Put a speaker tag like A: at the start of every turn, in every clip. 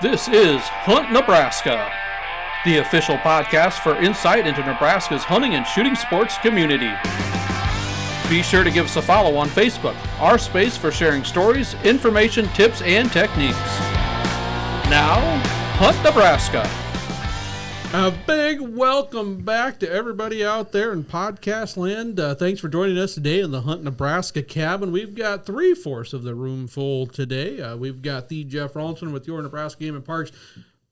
A: This is Hunt Nebraska, the official podcast for insight into Nebraska's hunting and shooting sports community. Be sure to give us a follow on Facebook, our space for sharing stories, information, tips, and techniques. Now, Hunt Nebraska.
B: A big welcome back to everybody out there in podcast land. Thanks for joining us today in the Hunt Nebraska cabin. We've got 3/4 of the room full today. We've got the Jeff Rawlinson with your Nebraska Game and Parks,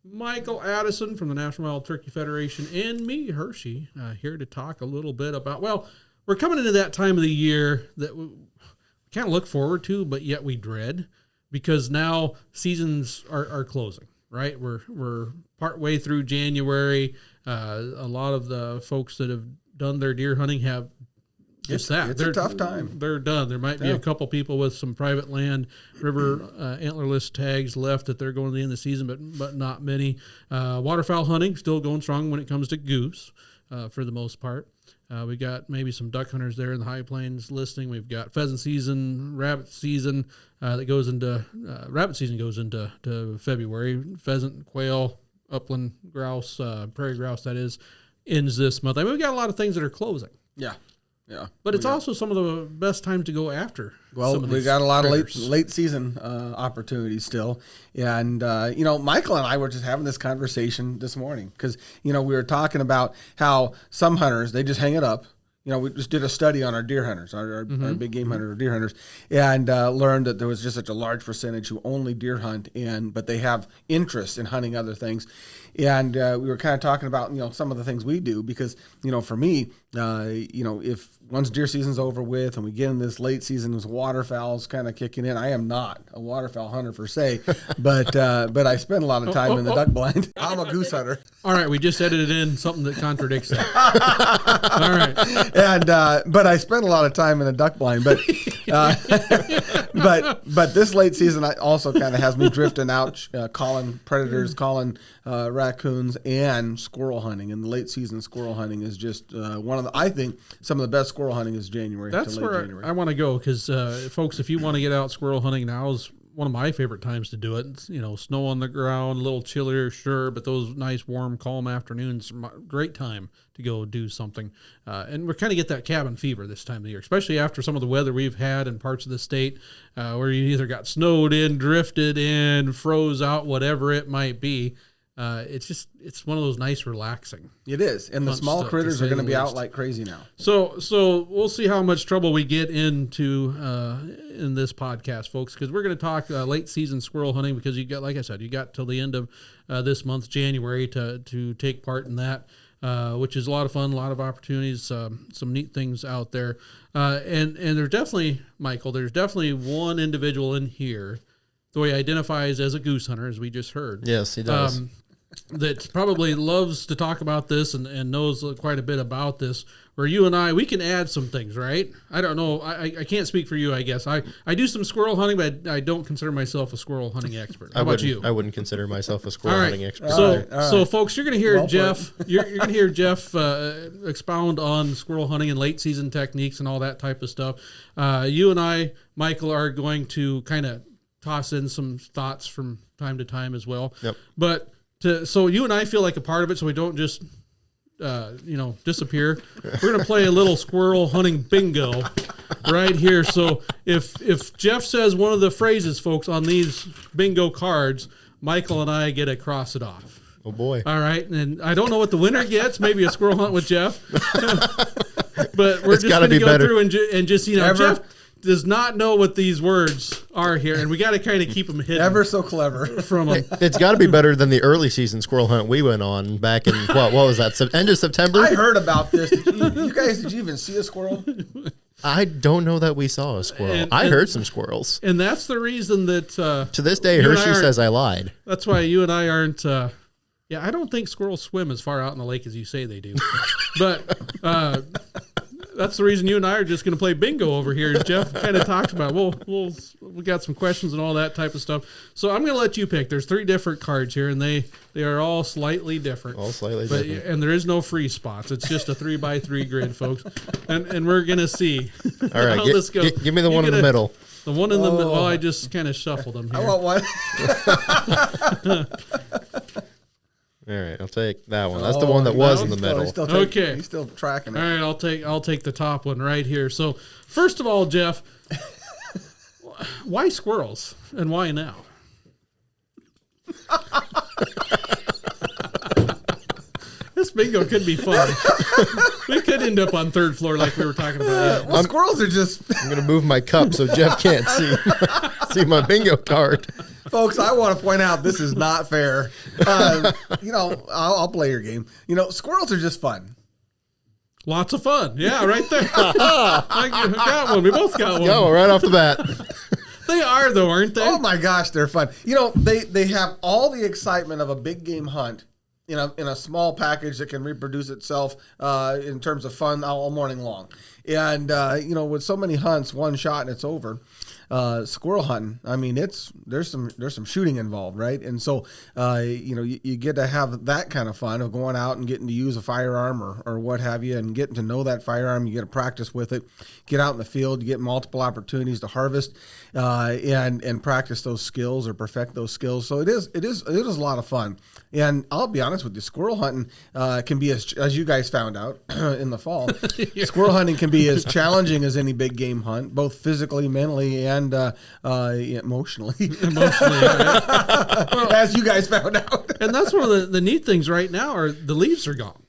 B: Michael Addison from the National Wild Turkey Federation, and me, Hershy, here to talk a little bit about, well, we're coming into that time of the year that we kind of look forward to, but yet we dread, because now seasons are closing. Right, we're partway through January. A lot of the folks that have done their deer hunting have
C: It's a tough time.
B: They're done. There might be a couple people with some private land, river antlerless tags left that they're going to the end of the season, but not many. Waterfowl hunting still going strong when it comes to goose, for the most part. We got maybe some duck hunters there in the high plains listening. We've got pheasant season, rabbit season that goes into rabbit season goes into February. Pheasant, quail, upland grouse, prairie grouse, that is, ends this month. I mean, we've got a lot of things that are closing.
C: Yeah.
B: But it's also some of the best time to go after.
C: Well, we got a lot of late season opportunities still. And, Michael and I were just having this conversation this morning because, we were talking about how some hunters, they just hang it up. We just did a study on our deer hunters, our big game hunter, deer hunters, and learned that there was just such a large percentage who only deer hunt, but they have interest in hunting other things. And we were kind of talking about, some of the things we do because, for me, if once deer season's over with and we get in this late season, with waterfowl's kind of kicking in. I am not a waterfowl hunter per se, but I spend a lot of time in the duck blind. I'm a goose hunter.
B: All right, we just edited in something that contradicts that. All right.
C: And but I spend a lot of time in a duck blind, but this late season also kind of has me drifting out, calling predators, calling raccoons, and squirrel hunting. And the late season squirrel hunting is just I think some of the best squirrel hunting is January.
B: That's
C: to late
B: where
C: January.
B: I want to go because, folks, if you want to get out squirrel hunting, now is one of my favorite times to do it. It's, snow on the ground, a little chillier, sure, but those nice, warm, calm afternoons, great time to go do something. And we're kind of get that cabin fever this time of the year, especially after some of the weather we've had in parts of the state where you either got snowed in, drifted in, froze out, whatever it might be. It's one of those nice, relaxing.
C: It is, and the small critters are going to be out like crazy now.
B: So we'll see how much trouble we get into in this podcast, folks, because we're going to talk late season squirrel hunting because you got, like I said, you got till the end of this month, January, to take part in that, which is a lot of fun, a lot of opportunities, some neat things out there, and there's definitely, Michael, there's definitely one individual in here, though he identifies as a goose hunter, as we just heard.
D: Yes, he does.
B: That probably loves to talk about this and knows quite a bit about this, where you and we can add some things, right? I don't know. I can't speak for you, I guess. I do some squirrel hunting, but I don't consider myself a squirrel hunting expert. How about you?
D: I wouldn't consider myself a squirrel hunting expert.
B: So folks, you're going to hear Jeff. You're going to hear Jeff expound on squirrel hunting and late season techniques and all that type of stuff. You and I, Michael, are going to kind of toss in some thoughts from time to time as well.
D: Yep.
B: But so you and I feel like a part of it, so we don't just disappear. We're going to play a little squirrel hunting bingo right here. So if Jeff says one of the phrases, folks, on these bingo cards, Michael and I get to cross it off.
D: Oh, boy.
B: All right. And I don't know what the winner gets. Maybe a squirrel hunt with Jeff. But we're just going to go through and just, Jeff does not know what these words are here, and we got to kind of keep them hidden.
C: Ever so clever
B: from him.
D: It's got to be better than the early season squirrel hunt we went on back in what was that? End of September.
C: I heard about this. Did you even see a squirrel?
D: I don't know that we saw a squirrel. I heard some squirrels,
B: and that's the reason that
D: to this day Hershey says I lied.
B: That's why you and I aren't. I don't think squirrels swim as far out in the lake as you say they do, but. That's the reason you and I are just going to play bingo over here. As Jeff kind of talked about. We got some questions and all that type of stuff. So I'm going to let you pick. There's 3 different cards here, and they are all slightly different.
D: All slightly different.
B: And there is no free spots. It's just a 3x3 grid, folks. And we're going to see
D: all right,
B: how this goes.
D: Give me the one in the middle.
B: The one in the middle. Well, I just kind of shuffled them here.
C: I want one.
D: All right, I'll take that one. That's the one that was in the middle.
B: Okay.
C: He's still tracking it.
B: All right, I'll take the top one right here. So, first of all, Jeff, why squirrels and why now? This bingo could be fun. We could end up on 3rd floor like we were talking about.
C: Well, squirrels are just...
D: I'm going to move my cup so Jeff can't see my bingo card.
C: Folks, I want to point out this is not fair. I'll play your game. Squirrels are just fun.
B: Lots of fun. Yeah, right there. I got one. We both got one.
D: Go right off the bat.
B: They are, though, aren't they?
C: Oh, my gosh, they're fun. They have all the excitement of a big game hunt in a small package that can reproduce itself in terms of fun all morning long. And, with so many hunts, one shot and it's over. Squirrel hunting, I mean, there's some shooting involved, right? And so, you get to have that kind of fun of going out and getting to use a firearm or what have you, and getting to know that firearm. You get to practice with it, get out in the field, you get multiple opportunities to harvest, and practice those skills or perfect those skills. So it is a lot of fun. And I'll be honest with you, squirrel hunting can be, as you guys found out in the fall, squirrel hunting can be as challenging as any big game hunt, both physically, mentally, and emotionally. As you guys found out.
B: And that's one of the neat things right now are the leaves are gone.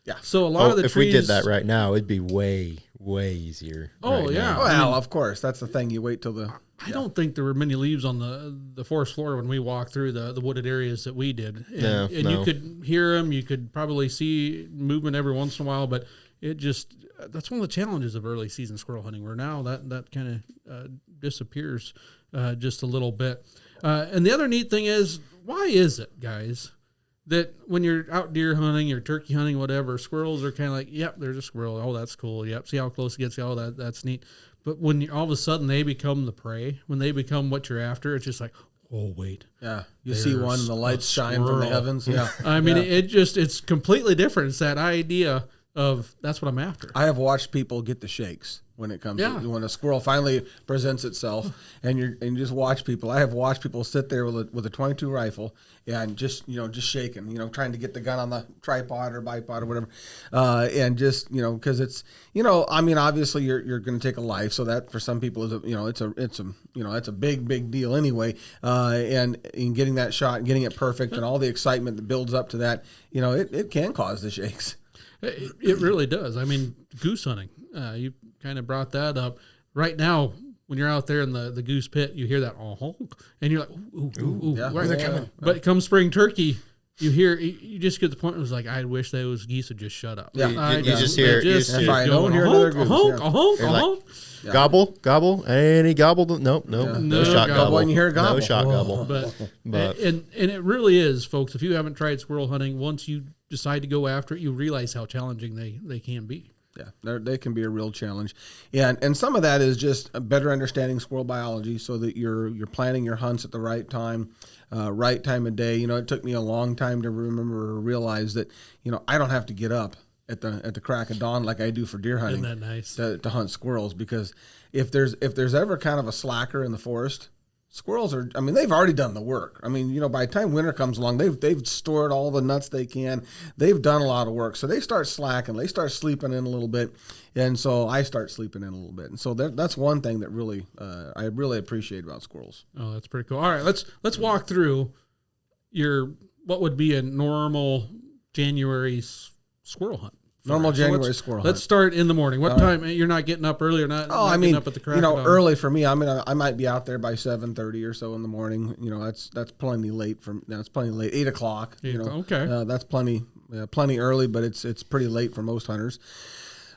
C: Yeah.
B: So a lot of the
D: if
B: trees.
D: we did that right now, it'd be way easier.
B: Oh,
D: right
B: yeah.
D: now.
C: Well, of course, that's the thing. You wait till the.
B: I don't think there were many leaves on the forest floor when we walked through the wooded areas that we did. And you could hear them. You could probably see movement every once in a while, but that's one of the challenges of early season squirrel hunting, where now that kind of disappears just a little bit. And the other neat thing is, why is it, guys, that when you're out deer hunting or turkey hunting, whatever, squirrels are kind of like, yep, there's a squirrel. Oh, that's cool. Yep, see how close it gets. Oh, that's neat. But when all of a sudden they become the prey, when they become what you're after, it's just like, oh, wait.
C: Yeah, you see one and the lights shine from the heavens. Yeah.
B: I mean, it's completely different. It's that idea of that's what I'm after.
C: I have watched people get the shakes when it comes to when a squirrel finally presents itself, and you just watch people. I have watched people sit there with a .22 rifle and just shaking, trying to get the gun on the tripod or bipod or whatever, and just because it's I mean, obviously you're going to take a life, so that for some people is it's a big deal anyway, and in getting that shot and getting it perfect and all the excitement that builds up to that, it can cause the shakes.
B: It really does. I mean, goose hunting, you kind of brought that up. Right now, when you're out there in the goose pit, you hear that honk, and you're like, ooh,
C: yeah,
B: right.
C: they're coming.
B: But come spring turkey, you just get the point. It was like, I wish those geese would just shut up.
C: Yeah,
D: you just hear.
C: If I don't hear another goose,
B: honk.
C: Yeah.
D: Gobble, and he gobbled. Nope, no shot gobble.
C: When you hear a gobble,
D: no shot gobble.
B: But and it really is, folks. If you haven't tried squirrel hunting, once you decide to go after it, you realize how challenging they can be.
C: Yeah, they can be a real challenge, and some of that is just a better understanding squirrel biology, so that you're planning your hunts at the right time of day. It took me a long time to remember or realize that I don't have to get up at the crack of dawn like I do for deer hunting.
B: Isn't that nice?
C: To hunt squirrels, because if there's ever kind of a slacker in the forest, squirrels are, I mean, they've already done the work. I mean, by the time winter comes along, they've stored all the nuts they can. They've done a lot of work. So they start slacking. They start sleeping in a little bit. And so I start sleeping in a little bit. And so that's one thing that really I really appreciate about squirrels.
B: Oh, that's pretty cool. All right, let's walk through what would be a normal January squirrel hunt.
C: Normal January squirrel hunt.
B: Let's start in the morning. What time? You're not getting up early or not? Getting up at the crack of dawn?
C: Early for me. I mean, I might be out there by 7:30 or so in the morning. That's plenty late. That's plenty late. 8 o'clock.
B: Okay.
C: That's plenty early, but it's pretty late for most hunters.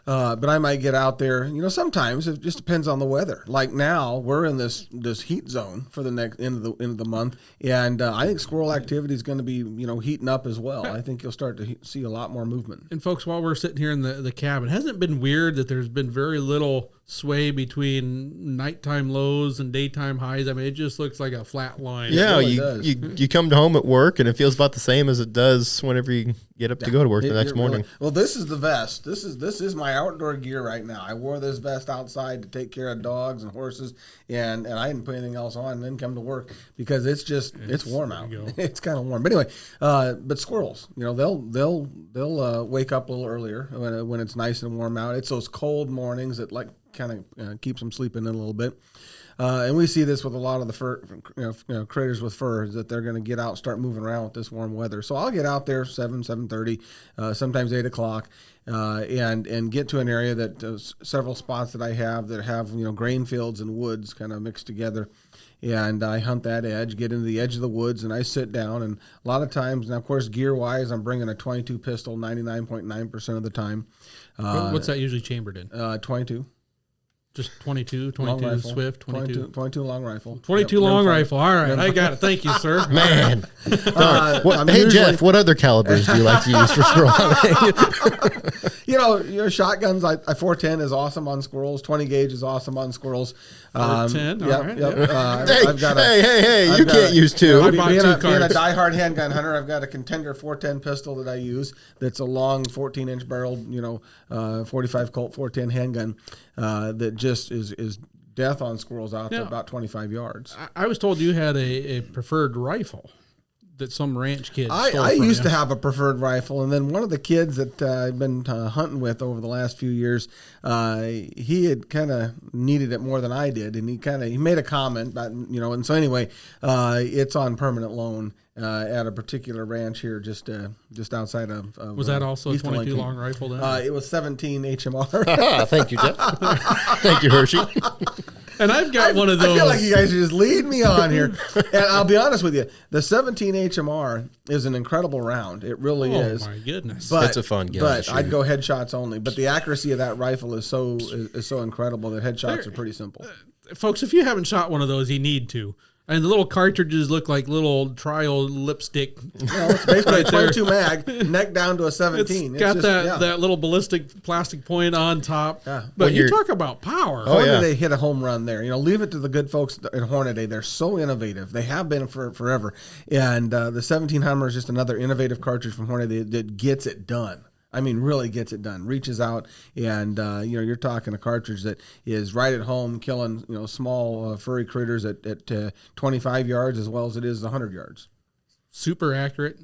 C: But I might get out there. Sometimes it just depends on the weather. Like now, we're in this heat zone for the next end of the month, and I think squirrel activity is going to be heating up as well. I think you'll start to see a lot more movement.
B: And folks, while we're sitting here in the cabin, hasn't it been weird that there's been very little sway between nighttime lows and daytime highs? I mean, it just looks like a flat line.
D: Yeah,
C: really does.
D: you come home at work and it feels about the same as it does whenever you get up to go to work the next morning.
C: Really, well, this is the vest. This is my outdoor gear right now. I wore this vest outside to take care of dogs and horses, and I didn't put anything else on and then come to work because it's warm out. It's kind of warm. But anyway, but squirrels, they'll wake up a little earlier when it's nice and warm out. It's those cold mornings that kind of keeps them sleeping in a little bit. And we see this with a lot of the fur, critters with fur, that they're going to get out and start moving around with this warm weather. So I'll get out there 7:30, sometimes 8 o'clock, and get to an area that several spots that I have that have grain fields and woods kind of mixed together. And I hunt that edge, get into the edge of the woods, and I sit down. And a lot of times, now of course, gear-wise, I'm bringing a 22 pistol 99.9% of the time.
B: What's that usually chambered in?
C: 22.
B: Just 22
C: rifle.
B: Swift, 22
C: long rifle.
B: 22 long rifle. All right, I got it. Thank you, sir.
D: Man. Hey, Jeff, what other calibers do you like to use for squirrel hunting?
C: Shotguns, I 410 is awesome on squirrels. 20 gauge is awesome on squirrels.
B: 410, all right.
D: Hey, you can't use two.
C: Being a diehard handgun hunter, I've got a Contender 410 pistol that I use that's a long 14-inch barreled, 45 Colt 410 handgun that just is death on squirrels out to about 25 yards.
B: I was told you had a preferred rifle that some ranch kid stole
C: I
B: from
C: used
B: you.
C: to have a preferred rifle, and then one of the kids that I've been hunting with over the last few years, he had kind of needed it more than I did, and he made a comment about, and so anyway, it's on permanent loan at a particular ranch here just outside of
B: was that also a 22
C: Lincoln.
B: long rifle then?
C: It was 17 HMR.
D: Thank you, Jeff. Thank you, Hershey.
B: And I've got one of those.
C: I feel like you guys are just leading me on here. And I'll be honest with you, the 17 HMR is an incredible round. It really is.
B: Oh my goodness!
C: But,
D: it's a fun gun.
C: But I'd go headshots only. But the accuracy of that rifle is so incredible that headshots are pretty simple.
B: Folks, if you haven't shot one of those, you need to. And the little cartridges look like little trial lipstick.
C: It's basically a 22 mag, neck down to a 17.
B: It's got that little ballistic plastic point on top.
C: Yeah.
B: But you talk about power.
C: Hornady hit a home run there. Leave it to the good folks at Hornady. They're so innovative. They have been for forever. And the 17 Hummer is just another innovative cartridge from Hornady that gets it done. I mean, really gets it done. Reaches out, and you're talking a cartridge that is right at home, killing small furry critters at 25 yards as well as it is 100 yards.
B: Super accurate.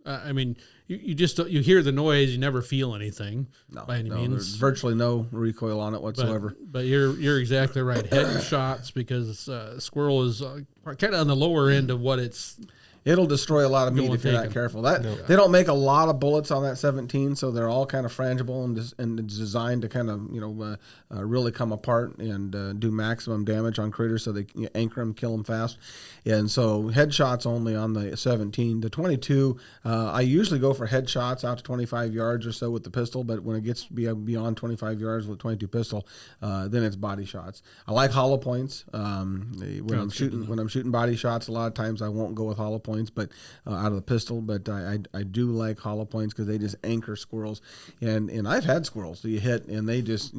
B: I mean, you hear the noise, you never feel anything by any means.
C: There's virtually no recoil on it whatsoever.
B: But you're exactly right. Headshots, because squirrel is kind of on the lower end of what it's.
C: It'll destroy a lot of meat if you're not careful. They don't make a lot of bullets on that 17, so they're all kind of frangible and designed to kind of really come apart and do maximum damage on critters, so they anchor them, kill them fast. And so headshots only on the 17. The 22, I usually go for headshots out to 25 yards or so with the pistol, but when it gets beyond 25 yards with 22 pistol, then it's body shots. I like hollow points. When I'm shooting body shots, a lot of times I won't go with hollow points, but out of the pistol. But I do like hollow points because they just anchor squirrels. And I've had squirrels that you hit and they just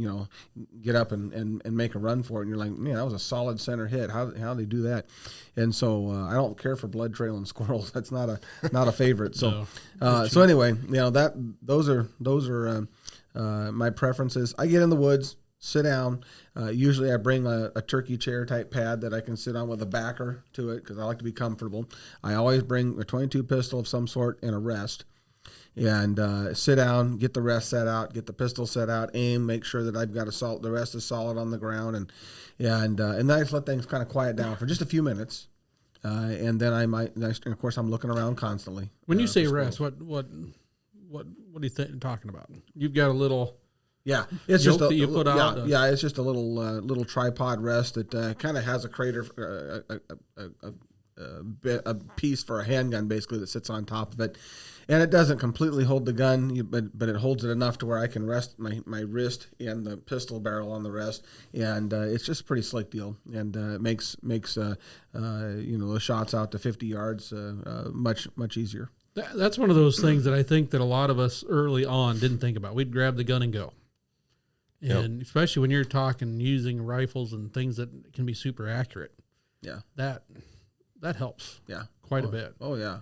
C: get up and make a run for it, and you're like, man, that was a solid center hit. How do they do that? And so I don't care for blood trailing squirrels. That's not a favorite. So so anyway, those are my preferences. I get in the woods, sit down. Usually I bring a turkey chair type pad that I can sit on with a backer to it because I like to be comfortable. I always bring a 22 pistol of some sort and a rest. And sit down, get the rest set out, get the pistol set out, aim, make sure that I've got the rest is solid on the ground, and then I just let things kind of quiet down for just a few minutes, and then and of course I'm looking around constantly.
B: When you say rest, what do you think you're talking about? You've got a little.
C: Yeah, it's just
B: that you put out.
C: It's just a little tripod rest that kind of has a crater, a piece for a handgun basically that sits on top of it. And it doesn't completely hold the gun, but it holds it enough to where I can rest my wrist and the pistol barrel on the rest, and it's just a pretty slick deal, and it makes the shots out to 50 yards much easier.
B: That's one of those things that I think that a lot of us early on didn't think about. We'd grab the gun and go, and especially when you're talking using rifles and things that can be super accurate.
C: Yeah,
B: that helps.
C: Yeah.
B: Quite a bit.
C: Oh yeah.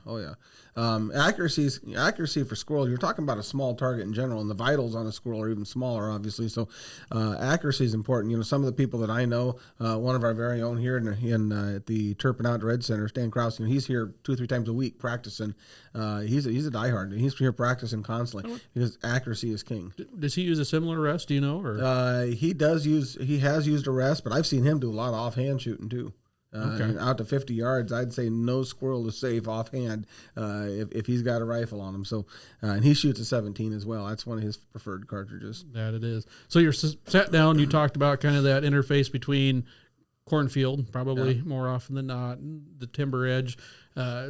C: Accuracy for squirrel. You're talking about a small target in general, and the vitals on a squirrel are even smaller, obviously. So, accuracy is important. You know, some of the people that I know, one of our very own here in at the Turpin Outdoor Ed Center, Stan Krause. You know, he's here 2 or 3 times a week practicing. He's a diehard. He's here practicing constantly because accuracy is king.
B: Does he use a similar rest? Do you know? Or
C: he has used a rest, but I've seen him do a lot of offhand shooting too. Out to 50 yards, I'd say no squirrel is safe offhand if he's got a rifle on him. So, and he shoots a 17 as well. That's one of his preferred cartridges.
B: That it is. So you're sat down. You talked about kind of that interface between cornfield, probably more often than not, the timber edge.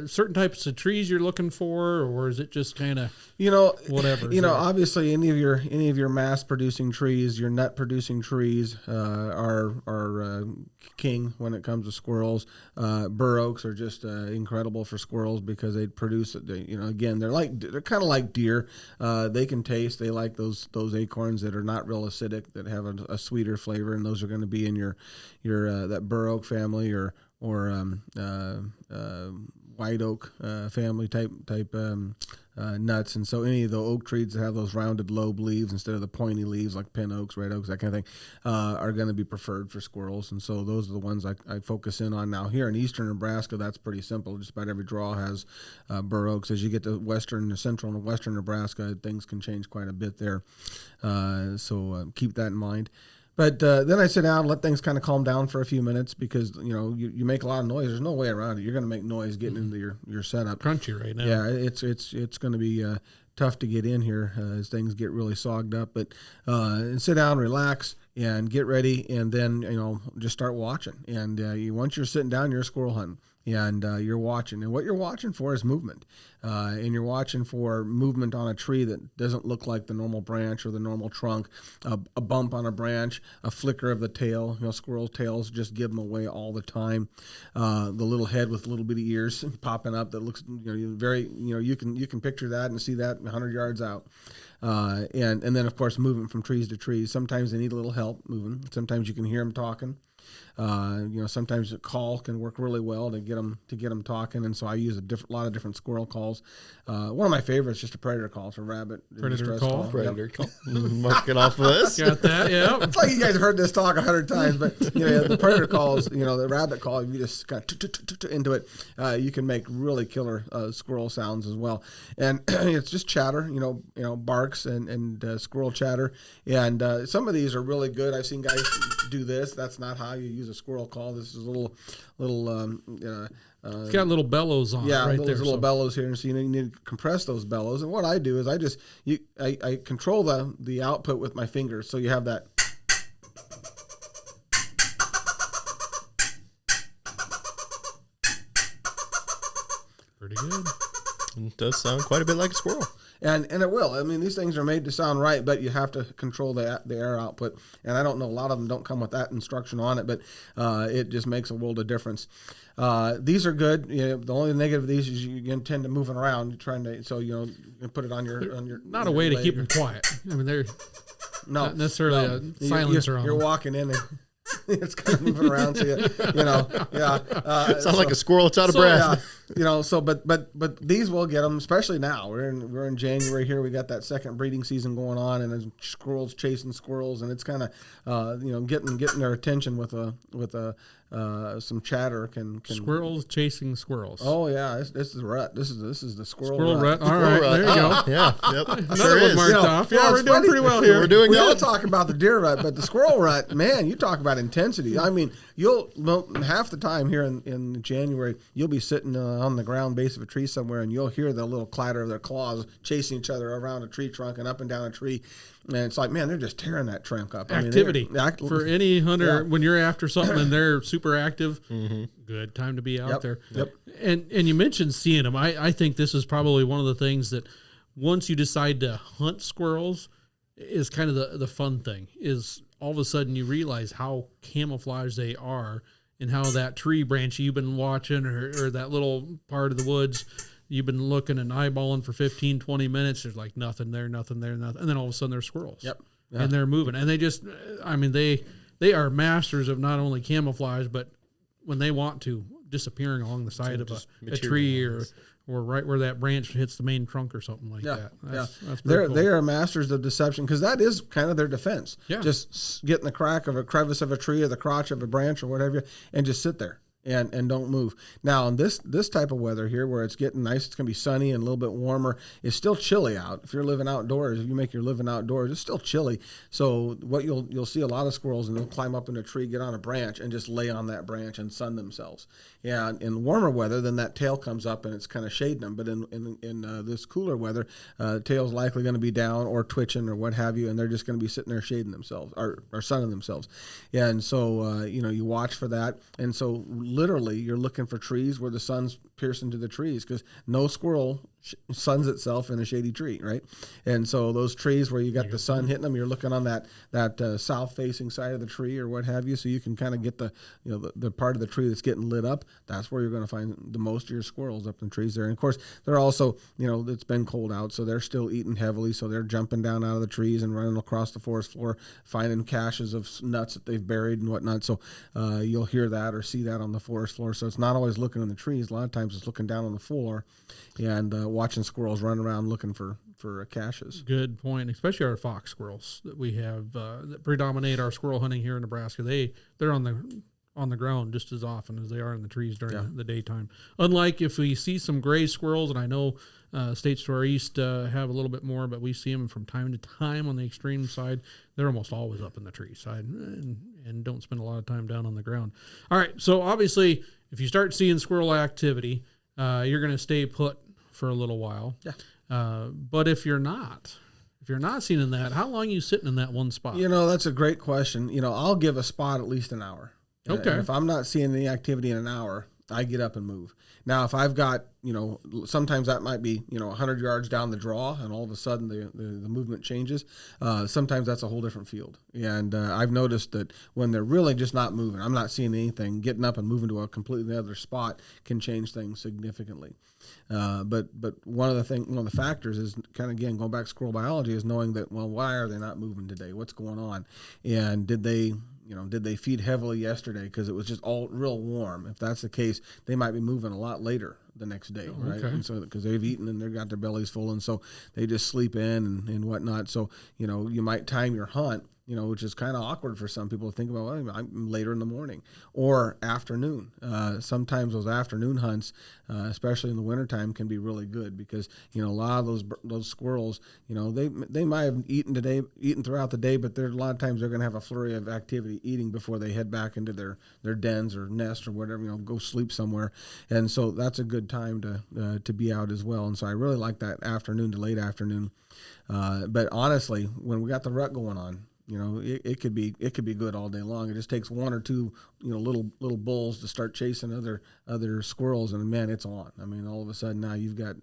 B: Certain types of trees you're looking for, or is it just kind of whatever?
C: Obviously any of your mass producing trees, your nut producing trees are king when it comes to squirrels. Bur oaks are just incredible for squirrels because they produce. Again, they're kind of like deer. They can taste. They like those acorns that are not real acidic, that have a sweeter flavor, and those are going to be in your that bur oak family or white oak family type nuts. And so any of the oak trees that have those rounded lobe leaves instead of the pointy leaves like pin oaks, red oaks, that kind of thing, are going to be preferred for squirrels. And so those are the ones I focus in on now. Here in eastern Nebraska, that's pretty simple. Just about every draw has bur oaks. As you get to central and western Nebraska, things can change quite a bit there. So keep that in mind. But then I sit down and let things kind of calm down for a few minutes because, you make a lot of noise. There's no way around it. You're going to make noise getting into your setup.
B: Crunchy right now.
C: Yeah, it's going to be tough to get in here as things get really sogged up. But sit down, relax, and get ready, and then, just start watching. And once you're sitting down, you're squirrel hunting. And you're watching. And what you're watching for is movement. And you're watching for movement on a tree that doesn't look like the normal branch or the normal trunk, a bump on a branch, a flicker of the tail. Squirrel tails just give them away all the time. The little head with little bitty ears popping up that looks, very, you can picture that and see that 100 yards out. And then, of course, movement from trees to trees. Sometimes they need a little help moving. Sometimes you can hear them talking. Sometimes a call can work really well to get them talking, and so I use a lot of different squirrel calls. One of my favorites is just a predator call. It's a rabbit
B: predator call.
D: Predator call. Mark it off of this.
B: Got that? Yeah.
C: It's like you guys have heard this talk 100 times, but the predator calls, the rabbit call. If you just kind of into it, you can make really killer squirrel sounds as well. And it's just chatter, barks and squirrel chatter. And some of these are really good. I've seen guys do this. That's not how you use a squirrel call. This is a little
B: it's got little bellows on it right there.
C: Little bellows here, and so you need to compress those bellows. And what I do is I control the output with my fingers, so you have that.
B: Pretty good.
D: It does sound quite a bit like a squirrel.
C: And it will. I mean, these things are made to sound right, but you have to control the air output. And I don't know, a lot of them don't come with that instruction on it, but it just makes a world of difference. These are good. The only negative of these is you tend to moving around, you put it on your
B: not a way to keep them quiet. I mean, they're not necessarily a silencer on them.
C: You're walking in and it's kind of moving around, so
D: sounds like a squirrel that's out of breath.
C: But these will get them, especially now. We're in January here. We got that second breeding season going on, and there's squirrels chasing squirrels, and it's kind of getting their attention with some chatter can
B: squirrels chasing squirrels.
C: Oh yeah, this is rut. This is the squirrel
B: rut. All right, there you go.
D: Yeah, yep.
B: Another one marked off. Yeah, we're doing pretty well here.
D: We're doing good.
C: We all talk about the deer rut, but the squirrel rut, man, you talk about intensity. I mean, half the time here in January, you'll be sitting on the ground base of a tree somewhere, and you'll hear the little clatter of their claws chasing each other around a tree trunk and up and down a tree. And it's like, man, they're just tearing that trunk up.
B: Activity for any hunter when you're after something and they're super active. Good time to be out there.
C: Yep.
B: And you mentioned seeing them. I think this is probably one of the things that once you decide to hunt squirrels is kind of the fun thing is all of a sudden you realize how camouflaged they are and how that tree branch you've been watching or that little part of the woods you've been looking and eyeballing for 15, 20 minutes. There's like nothing there. And then all of a sudden there's squirrels.
C: Yep.
B: Yeah. And they're moving. And they just, they are masters of not only camouflage, but when they want to, disappearing along the side of a tree or right where that branch hits the main trunk or something like that. That's cool.
C: They are masters of deception because that is kind of their defense.
B: Yeah.
C: Just get in the crack of a crevice of a tree or the crotch of a branch or whatever and just sit there. And don't move. Now, in this type of weather here where it's getting nice, it's going to be sunny and a little bit warmer, it's still chilly out. If you're living outdoors, if you make your living outdoors, it's still chilly. So what you'll see a lot of squirrels, and they'll climb up in a tree, get on a branch, and just lay on that branch and sun themselves. Yeah, in warmer weather, then that tail comes up and it's kind of shading them. But in this cooler weather, tail's likely going to be down or twitching or what have you, and they're just going to be sitting there shading themselves or sunning themselves. Yeah, and so you watch for that. And so literally you're looking for trees where the sun's piercing to the trees because no squirrel suns itself in a shady tree, right? And so those trees where you got the sun hitting them, you're looking on that south facing side of the tree or what have you, so you can kind of get the part of the tree that's getting lit up. That's where you're going to find the most of your squirrels, up in the trees there. And of course they're also, it's been cold out, so they're still eating heavily, so they're jumping down out of the trees and running across the forest floor, finding caches of nuts that they've buried and whatnot. So you'll hear that or see that on the forest floor. So it's not always looking in the trees. A lot of times it's looking down on the floor and watching squirrels run around looking for caches.
B: Good point, especially our fox squirrels that we have that predominate our squirrel hunting here in Nebraska. They're on the ground just as often as they are in the trees during the daytime. Unlike if we see some gray squirrels, and I know states to our east have a little bit more, but we see them from time to time on the extreme side. They're almost always up in the tree side and don't spend a lot of time down on the ground. All right, so obviously if you start seeing squirrel activity, you're going to stay put for a little while. Yeah. But if you're not seeing that, how long are you sitting in that one spot?
C: That's a great question. I'll give a spot at least an hour.
B: Okay.
C: And if I'm not seeing any activity in an hour, I get up and move. Now, if I've got, sometimes that might be, 100 yards down the draw and all of a sudden the movement changes. Sometimes that's a whole different field. And I've noticed that when they're really just not moving, I'm not seeing anything, getting up and moving to a completely other spot can change things significantly. But one of the factors is kind of, again, going back to squirrel biology, is knowing that, well, why are they not moving today? What's going on? And did they feed heavily yesterday because it was just all real warm? If that's the case, they might be moving a lot later the next day, right?
B: Okay.
C: And so because they've eaten and they've got their bellies full, and so they just sleep in and whatnot. So you might time your hunt, which is kind of awkward for some people to think about. Well, I'm later in the morning or afternoon. Sometimes those afternoon hunts, especially in the wintertime, can be really good because a lot of those squirrels, they might have eaten throughout the day, but a lot of times they're going to have a flurry of activity eating before they head back into their dens or nests or whatever, go sleep somewhere. And so that's a good time to be out as well. And so I really like that afternoon to late afternoon. But honestly, when we got the rut going on, it could be good all day long. It just takes one or two, little bulls to start chasing other squirrels, and man, it's on. I mean, all of a sudden now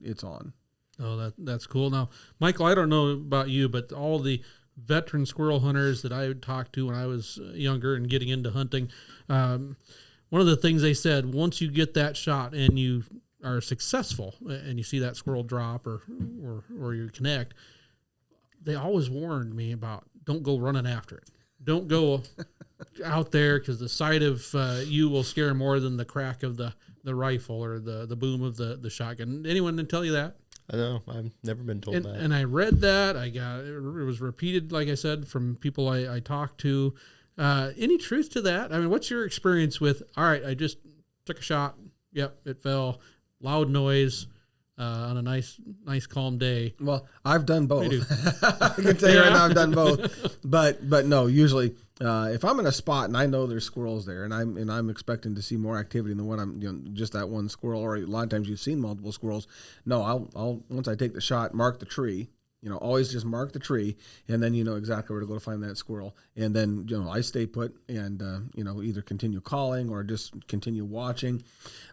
C: it's on. Oh,
B: that's cool. Now, Michael, I don't know about you, but all the veteran squirrel hunters that I talked to when I was younger and getting into hunting, one of the things they said, once you get that shot and you are successful and you see that squirrel drop or you connect, they always warned me about, don't go running after it. Don't go out there because the sight of you will scare more than the crack of the rifle or the boom of the shotgun. Anyone tell you that?
D: I know. I've never been told that.
B: And I read that. It was repeated, like I said, from people I talked to. Any truth to that? I mean, what's your experience with, all right, I just took a shot. Yep, it fell. Loud noise. On a nice calm day.
C: Well, I've done both. I can tell you right now, I've done both. But no, usually if I'm in a spot and I know there's squirrels there, and I'm expecting to see more activity than what I'm just that one squirrel, or a lot of times you've seen multiple squirrels. No, I'll once I take the shot, mark the tree. always just mark the tree, and then you know exactly where to go to find that squirrel. And then, I stay put and, either continue calling or just continue watching.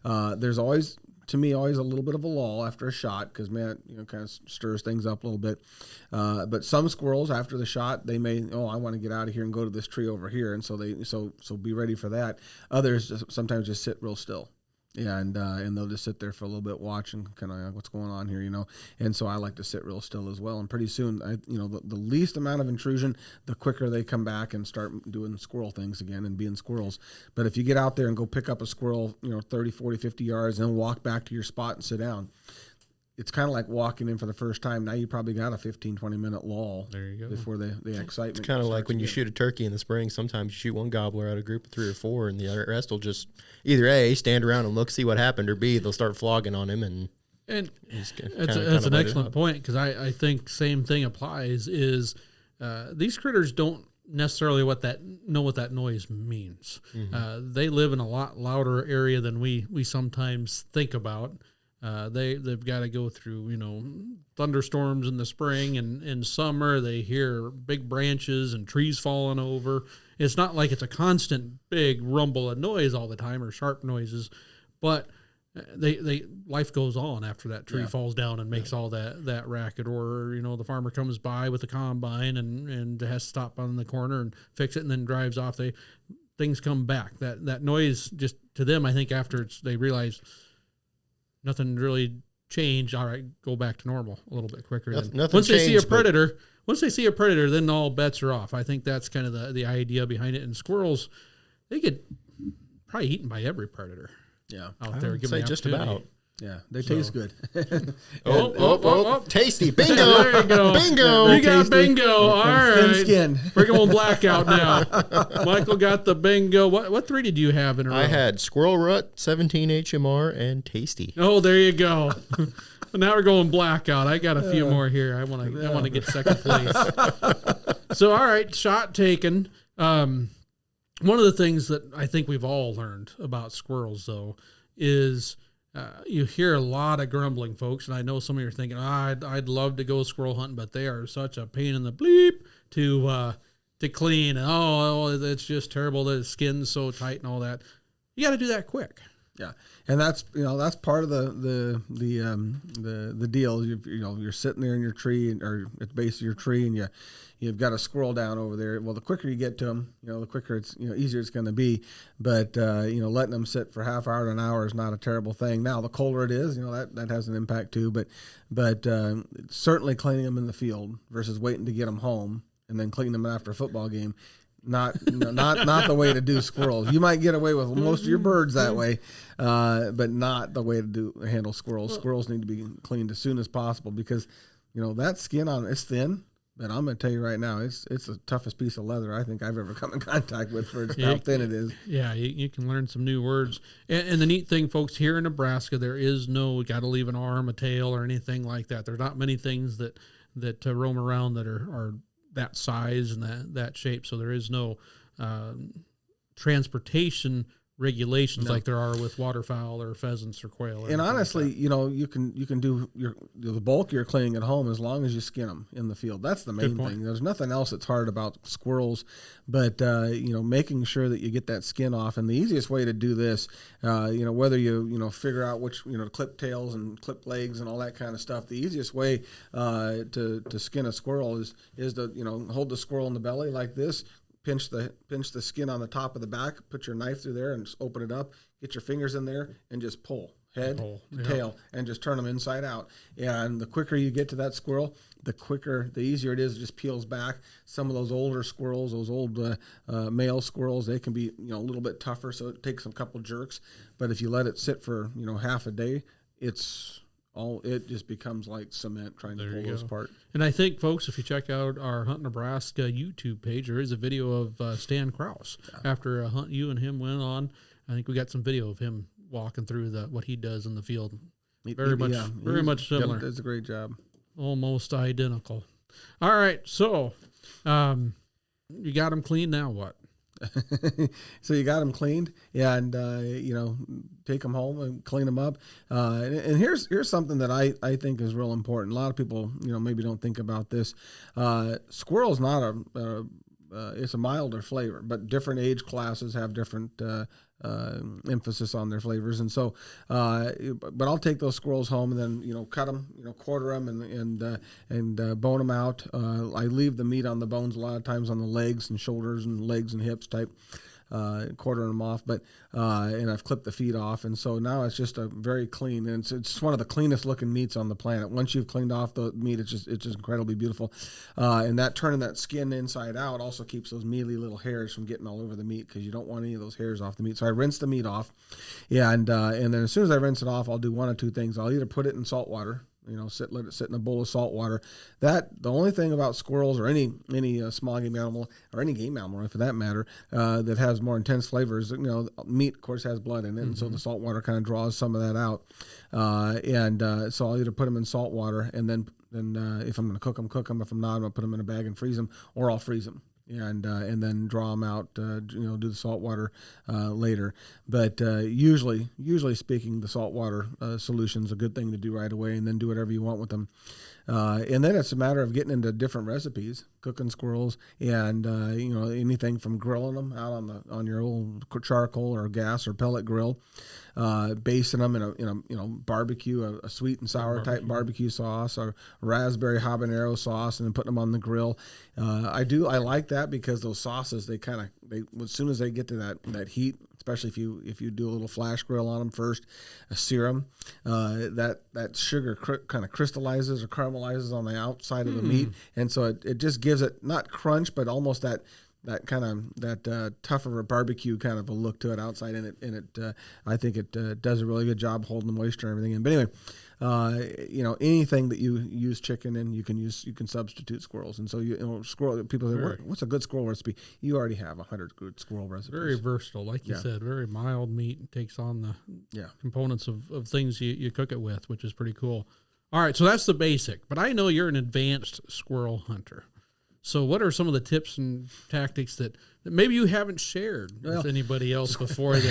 C: There's always a little bit of a lull after a shot because, man, kind of stirs things up a little bit. But some squirrels after the shot, they may, I want to get out of here and go to this tree over here. And so be ready for that. Others sometimes just sit real still. And they'll just sit there for a little bit watching kind of what's going on here, And so I like to sit real still as well. And pretty soon, the least amount of intrusion, the quicker they come back and start doing squirrel things again and being squirrels. But if you get out there and go pick up a squirrel, 30, 40, 50 yards and then walk back to your spot and sit down, it's kind of like walking in for the first time. Now you probably got a 15, 20-minute lull before the excitement.
D: It's kind of like when you shoot a turkey in the spring. Sometimes you shoot one gobbler out of a group of 3 or 4, and the rest will just either A, stand around and look, see what happened, or B, they'll start flogging on him. And
B: that's an excellent point, because I think same thing applies is these critters don't necessarily know what that noise means. Mm-hmm. They live in a lot louder area than we sometimes think about. They've got to go through, thunderstorms in the spring and in summer. They hear big branches and trees falling over. It's not like it's a constant big rumble of noise all the time or sharp noises, but life goes on after that tree falls down and makes all that racket, or, the farmer comes by with a combine and has to stop on the corner and fix it and then drives off. Things come back. That noise, just to them, I think after they realize nothing really changed. All right, go back to normal a little bit quicker. Once they see a predator, then all bets are off. I think that's kind of the idea behind it. And squirrels, they get probably eaten by every predator.
C: Yeah,
B: out there.
D: Say just about.
C: Yeah, they taste good.
D: Tasty. Bingo.
B: There you go.
D: Bingo.
B: You got bingo. All right.
C: Thin skin.
B: We're going blackout now. Michael got the bingo. What 3 did you have in a row?
D: I had Squirrel Rut, 17 HMR, and Tasty.
B: Oh, there you go. Now we're going blackout. I got a few more here. I want to get second place. So, all right, shot taken. One of the things that I think we've all learned about squirrels, though, is you hear a lot of grumbling, folks, and I know some of you are thinking, I'd love to go squirrel hunting, but they are such a pain in the bleep to clean. It's just terrible. The skin's so tight and all that. You got to do that quick.
C: Yeah, and that's part of the deal. You're sitting there in your tree or at the base of your tree, and you've got a squirrel down over there. Well, the quicker you get to them, the quicker it's easier it's going to be. But letting them sit for half hour to an hour is not a terrible thing. Now, the colder it is, that has an impact too. But certainly cleaning them in the field versus waiting to get them home and then cleaning them after a football game. Not the way to do squirrels. You might get away with most of your birds that way, but not the way to handle squirrels. Squirrels need to be cleaned as soon as possible because, that skin on it's thin. But I'm going to tell you right now, it's the toughest piece of leather I think I've ever come in contact with for how thin it is.
B: Yeah, you can learn some new words. And the neat thing, folks, here in Nebraska, there is no got to leave an arm, a tail, or anything like that. There's not many things that roam around that are that size and that shape. So there is no transportation regulations like there are with waterfowl or pheasants or quail.
C: And honestly, you can do the bulk of your cleaning at home as long as you skin them in the field. That's the main thing. There's nothing else that's hard about squirrels, but making sure that you get that skin off. And the easiest way to do this, whether you figure out which clip tails and clip legs and all that kind of stuff. The easiest way to skin a squirrel is to hold the squirrel in the belly like this. Pinch the skin on the top of the back, put your knife through there and just open it up, get your fingers in there and just pull head to tail and just turn them inside out. And the quicker you get to that squirrel, the easier it is. It just peels back. Some of those older squirrels, those old male squirrels, they can be a little bit tougher, so it takes a couple jerks. But if you let it sit for half a day, it just becomes like cement trying to pull those apart.
B: And I think, folks, if you check out our Hunt Nebraska YouTube page, there is a video of Stan Krause. Yeah. After a hunt you and him went on, I think we got some video of him walking through what he does in the field. Very much similar.
C: Does a great job.
B: Almost identical. All right, so you got them clean. Now what?
C: So you got them cleaned, and take them home and clean them up. And here's something that I think is real important. A lot of people maybe don't think about this. Squirrel's not it's a milder flavor, but different age classes have different emphasis on their flavors. And so, but I'll take those squirrels home and then, cut them, quarter them and bone them out. I leave the meat on the bones a lot of times on the legs and shoulders and legs and hips type. Quartering them off, and I've clipped the feet off, and so now it's just a very clean, and it's one of the cleanest looking meats on the planet. Once you've cleaned off the meat, it's just incredibly beautiful, and that turning that skin inside out also keeps those mealy little hairs from getting all over the meat, because you don't want any of those hairs off the meat. So I rinse the meat off, and then as soon as I rinse it off, I'll do one of two things. I'll either put it in salt water. Let it sit in a bowl of salt water. The only thing about squirrels or any small game animal or any game animal for that matter that has more intense flavors, meat of course has blood in it, and so the salt water kind of draws some of that out. So I'll either put them in salt water, and then if I'm going to cook them. If I'm not, I'm going to put them in a bag and freeze them, or I'll freeze them. And then draw them out, do the salt water later. But usually speaking, the salt water solution is a good thing to do right away, and then do whatever you want with them. And then it's a matter of getting into different recipes, cooking squirrels, and anything from grilling them out on your old charcoal or gas or pellet grill, basting them in a barbecue, a sweet and sour type barbecue sauce, or raspberry habanero sauce, and then putting them on the grill. I like that because those sauces, they as soon as they get to that heat, especially if you do a little flash grill on them first, sear them, that sugar kind of crystallizes or caramelizes on the outside of the meat, and so it just gives it not crunch, but almost that kind of tougher barbecue kind of a look to it outside, and it I think it does a really good job holding the moisture and everything in. But anyway, anything that you use chicken in, you can substitute squirrels. And so squirrel people say, what's a good squirrel recipe? You already have 100 good squirrel recipes.
B: Very versatile, like you said, very mild meat, takes on the components of things you cook it with, which is pretty cool. All right, so that's the basic, but I know you're an advanced squirrel hunter. So what are some of the tips and tactics that maybe you haven't shared with anybody else before? And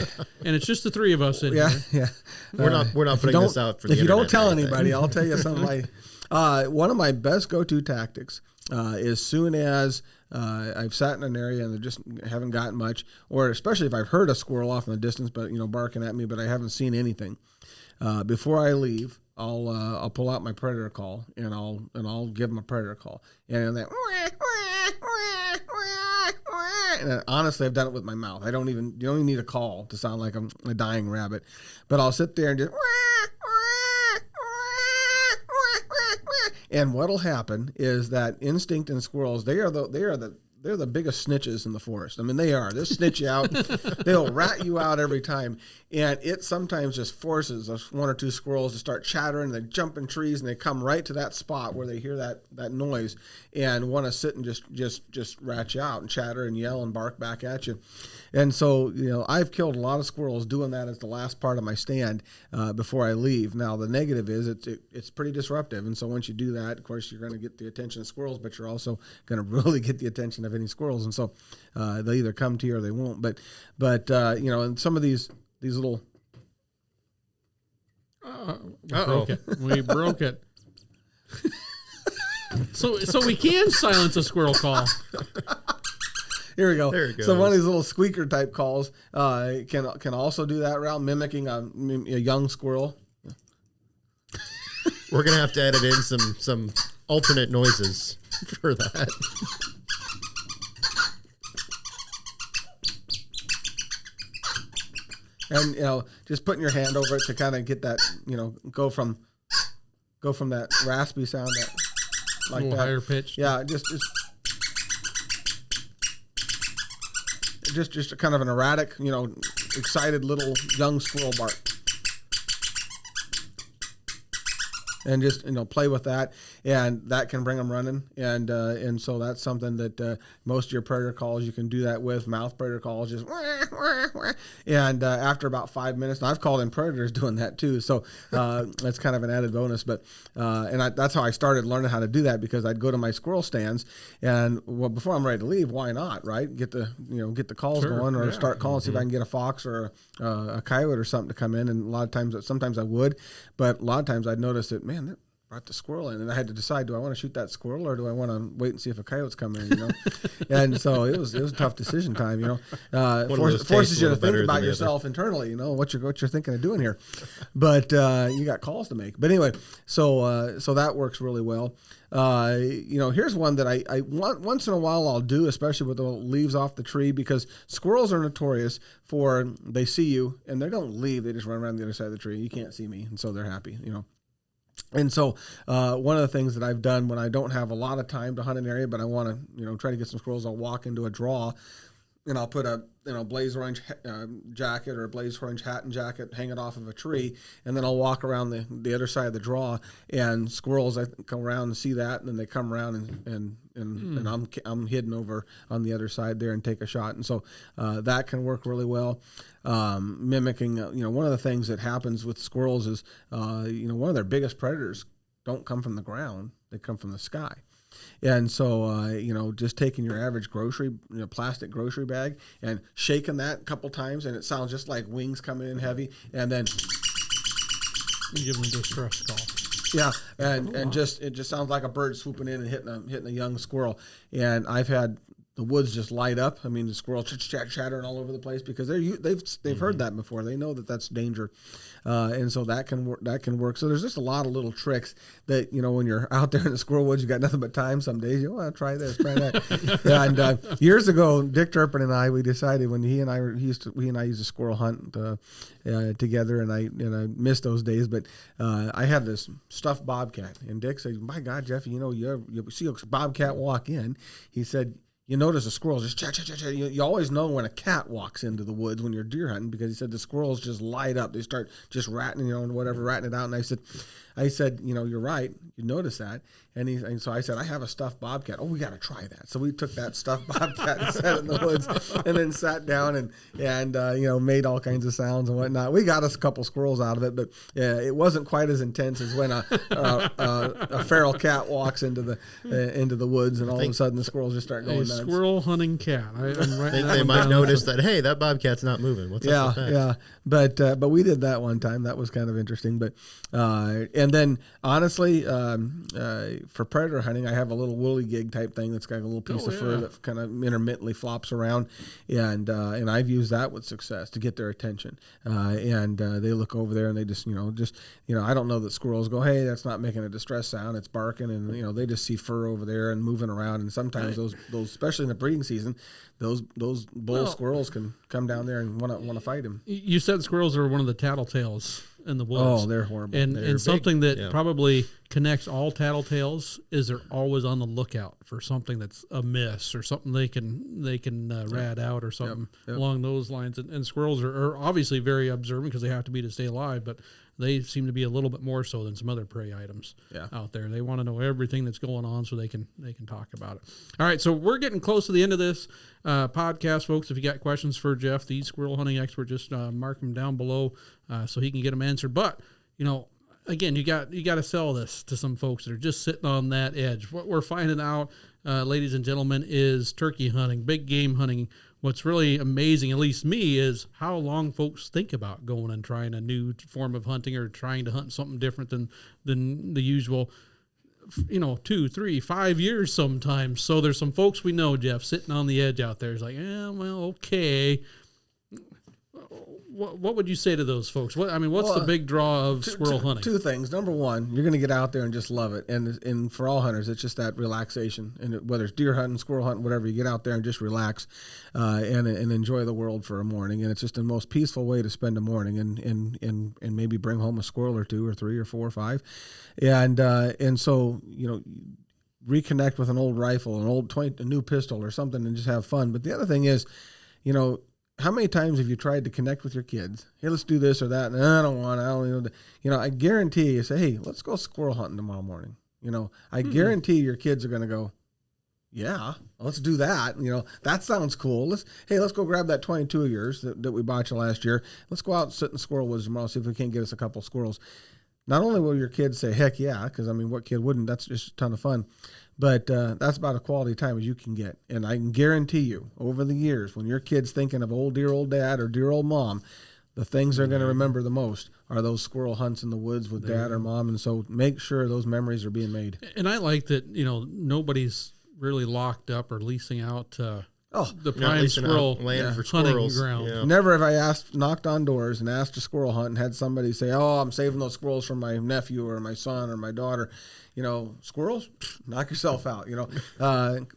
B: it's just the three of us in here.
C: Yeah.
D: We're not putting this out for the internet.
C: If you don't tell anybody, I'll tell you something. One of my best go-to tactics, as soon as I've sat in an area and they just haven't gotten much, or especially if I've heard a squirrel off in the distance, but barking at me, but I haven't seen anything. Before I leave, I'll pull out my predator call, and I'll give them a predator call, and then honestly, I've done it with my mouth. You don't even need a call to sound like I'm a dying rabbit, but I'll sit there and just. And what'll happen is that instinct in squirrels, they're the biggest snitches in the forest. I mean, they are. They'll snitch you out. They'll rat you out every time. And it sometimes just forces one or two squirrels to start chattering. They jump in trees, and they come right to that spot where they hear that noise and want to sit and just rat you out and chatter and yell and bark back at you. And so, I've killed a lot of squirrels doing that as the last part of my stand before I leave. Now, the negative is it's pretty disruptive. And so once you do that, of course, you're going to get the attention of squirrels, but you're also going to really get the attention of any squirrels. And so they'll either come to you or they won't. But and some of these little.
B: We broke it. So we can silence a squirrel call.
C: Here we go.
D: There it goes.
C: So one of these little squeaker type calls can also do that route, mimicking a young squirrel.
D: We're gonna have to edit in some alternate noises for that.
C: And just putting your hand over it to kind of get that, go from that raspy sound
B: like a little higher pitch.
C: Yeah, just a kind of an erratic, excited little young squirrel bark. and just play with that, and that can bring them running, and so that's something that most of your predator calls you can do that with. Mouth predator calls just wah, wah, wah. And after about 5 minutes, and I've called in predators doing that too, so that's kind of an added bonus. But that's how I started learning how to do that, because I'd go to my squirrel stands, and before I'm ready to leave, why not, right? Get the calls going, or start calling, see if I can get a fox or a coyote or something to come in. And a lot of times, sometimes I would, but a lot of times I'd notice that, man, that brought the squirrel in, and I had to decide, do I want to shoot that squirrel, or do I want to wait and see if a coyote's coming in, And so it was a tough decision time, forces you to think about yourself internally, what you're thinking of doing here, but you got calls to make. But anyway, so that works really well. Here's one that I once in a while I'll do, especially with the leaves off the tree, because squirrels are notorious for, they see you and they don't leave, they just run around the other side of the tree. You can't see me, and so they're happy, And so one of the things that I've done when I don't have a lot of time to hunt an area, but I want to try to get some squirrels, I'll walk into a draw, and I'll put a blaze orange jacket or a blaze orange hat and jacket, hang it off of a tree, and then I'll walk around the other side of the draw, and squirrels, I come around and see that, and then they come around and I'm hidden over on the other side there and take a shot, and so that can work really well. Mimicking, one of the things that happens with squirrels is, one of their biggest predators don't come from the ground; they come from the sky. And so, just taking your average plastic grocery bag and shaking that a couple times, and it sounds just like wings coming in heavy, and then
B: you give them a distress call.
C: Yeah, and it just sounds like a bird swooping in and hitting a young squirrel. And I've had the woods just light up. I mean, the squirrels chattering all over the place, because they've heard that before. They know that that's danger, and so that can work. So there's just a lot of little tricks that when you're out there in the squirrel woods, you got nothing but time. Some days you want to try this, try that. And years ago, Dick Turpin and I, we decided when he and I used to squirrel hunt together, and I missed those days. But I had this stuffed bobcat, and Dick said, "My God, Jeff, you see a bobcat walk in," he said, you notice a squirrel just chat. You always know when a cat walks into the woods when you're deer hunting, because he said the squirrels just light up. They start just ratting, ratting it out. And I said, you're right. You notice that. And so I said, I have a stuffed bobcat. Oh, we got to try that. So we took that stuffed bobcat and set it in the woods, and then sat down and made all kinds of sounds and whatnot. We got us a couple squirrels out of it, but it wasn't quite as intense as when a feral cat walks into the woods, and all of a sudden the squirrels just start going nuts.
B: Squirrel hunting cat. I
D: think they might notice that, hey, that bobcat's not moving. What's up with that?
C: Yeah. But we did that one time. That was kind of interesting. But and then honestly, for predator hunting, I have a little woolly gig type thing that's got a little piece of fur that kind of intermittently flops around, and I've used that with success to get their attention. And they look over there and they just I don't know that squirrels go, hey, that's not making a distress sound, it's barking, and they just see fur over there and moving around. And sometimes those especially in the breeding season, those bull squirrels can come down there and want to fight him.
B: You said squirrels are one of the tattletales in the woods.
C: Oh, they're horrible.
B: And something that probably connects all tattletales is they're always on the lookout for something that's amiss, or something they can rat out, or something along those lines. And squirrels are obviously very observant, because they have to be to stay alive, but they seem to be a little bit more so than some other prey items out there. They want to know everything that's going on so they can talk about it. All right, so we're getting close to the end of this podcast, folks. If you got questions for Jeff, the squirrel hunting expert, just mark them down below so he can get them answered. But again, you got to sell this to some folks that are just sitting on that edge. What we're finding out, ladies and gentlemen, is turkey hunting, big game hunting. What's really amazing, at least me, is how long folks think about going and trying a new form of hunting, or trying to hunt something different than the usual, 2, 3, 5 years sometimes. So there's some folks we know, Jeff, sitting on the edge out there. It's like, okay. What would you say to those folks? What's the big draw of squirrel hunting?
C: Two things. Number one, you're going to get out there and just love it. And for all hunters, it's just that relaxation. And whether it's deer hunting, squirrel hunting, whatever, you get out there and just relax and enjoy the world for a morning. And it's just the most peaceful way to spend a morning, and maybe bring home a squirrel or 2 or 3 or 4 or 5. And so, reconnect with an old rifle, a new pistol or something, and just have fun. But the other thing is, how many times have you tried to connect with your kids? Hey, let's do this or that. And I don't want. I don't. I guarantee you say, hey, let's go squirrel hunting tomorrow morning. I guarantee your kids are going to go, yeah, let's do that. That sounds cool. Let's go grab that 22 of yours that we bought you last year. Let's go out and sit in the squirrel woods tomorrow, see if we can't get us a couple squirrels. Not only will your kids say, heck yeah, because, what kid wouldn't? That's just a ton of fun. But that's about a quality time as you can get. And I can guarantee you, over the years, when your kid's thinking of dear old dad or dear old mom, the things they're going to remember the most are those squirrel hunts in the woods with dad or mom. And so make sure those memories are being made.
B: And I like that, nobody's really locked up or leasing out the prime squirrel
D: land for
B: hunting
D: squirrels.
B: ground.
D: Yeah.
C: Never have I knocked on doors and asked to squirrel hunt and had somebody say, oh, I'm saving those squirrels for my nephew or my son or my daughter. Squirrels, knock yourself out.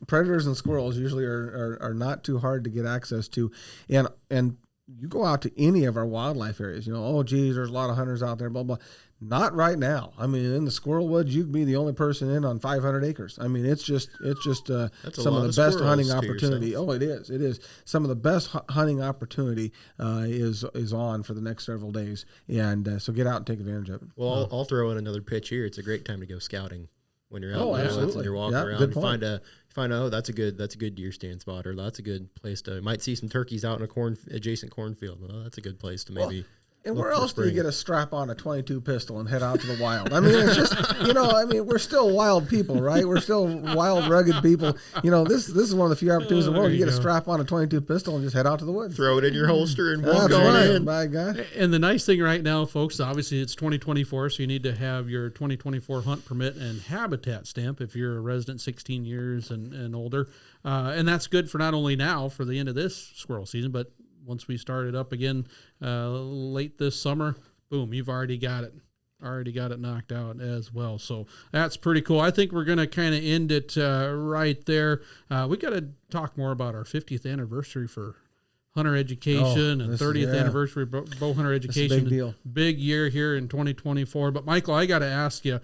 C: Predators and squirrels usually are not too hard to get access to. And you go out to any of our wildlife areas, oh, geez, there's a lot of hunters out there, blah, blah. Not right now. In the squirrel woods, you can be the only person in on 500 acres. It's just some of the best hunting opportunity. Oh, it is. It is. Some of the best hunting opportunity is on for the next several days. And so get out and take advantage of it.
D: Well, I'll throw in another pitch here. It's a great time to go scouting when you're out in the woods and you're walking around.
C: Good
D: point. Find that's a good deer stand spot, or that's a good place to. Might see some turkeys out in a adjacent cornfield. Well, that's a good place to maybe.
C: And where else do you get a strap on a 22 pistol and head out to the wild? It's just, we're still wild people, right? We're still wild, rugged people. This is one of the few opportunities in the world. You get a strap on a 22 pistol and just head out to the woods.
D: Throw it in your holster and walk
C: on
D: in.
C: By God.
B: And the nice thing right now, folks, obviously it's 2024, so you need to have your 2024 hunt permit and habitat stamp if you're a resident 16 years and older. And that's good for not only now for the end of this squirrel season, but once we start it up again late this summer, boom, you've already got it knocked out as well. So that's pretty cool. I think we're going to kind of end it right there. We got to talk more about our 50th anniversary for hunter education and 30th anniversary bow hunter education.
C: Big deal.
B: Big year here in 2024. But Michael, I got to ask you,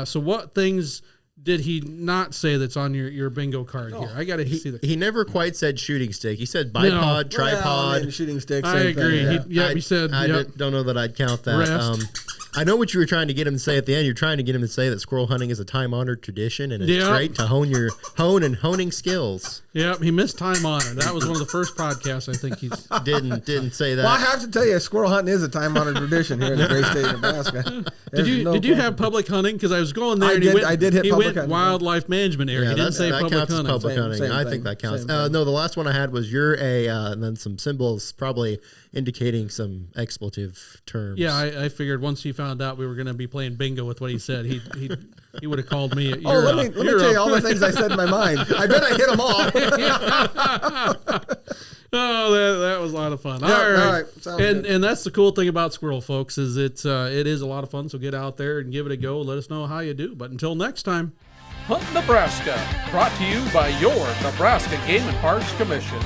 B: so what things did he not say that's on your bingo card here? I got to see that.
D: He never quite said shooting stick. He said bipod, tripod.
C: Shooting stick.
B: I agree. He said.
D: I don't know that I'd count that. I know what you were trying to get him to say at the end. You're trying to get him to say that squirrel hunting is a time-honored tradition and it's great to honing skills.
B: Yep, he missed time honored. That was one of the first podcasts I think he's
D: didn't say that.
C: Well, I have to tell you, squirrel hunting is a time-honored tradition here in the great state of Nebraska.
B: Did you have public hunting? Because I was going there.
C: I did hit public hunting.
B: Wildlife management area. He didn't say public hunting.
D: Public hunting. I think that counts. No, the last one I had was and then some symbols probably indicating some expletive terms.
B: Yeah, I figured once he found out we were going to be playing bingo with what he said, he would have called me.
C: Let me tell you all the things I said in my mind. I bet I hit them all.
B: Oh, that was a lot of fun.
C: Yeah,
B: all right.
C: Sounds
B: and
C: good.
B: that's the cool thing about Squirrel, folks, is it is a lot of fun. So get out there and give it a go. Let us know how you do. But until next time.
A: Hunt Nebraska, brought to you by your Nebraska Game and Parks Commission.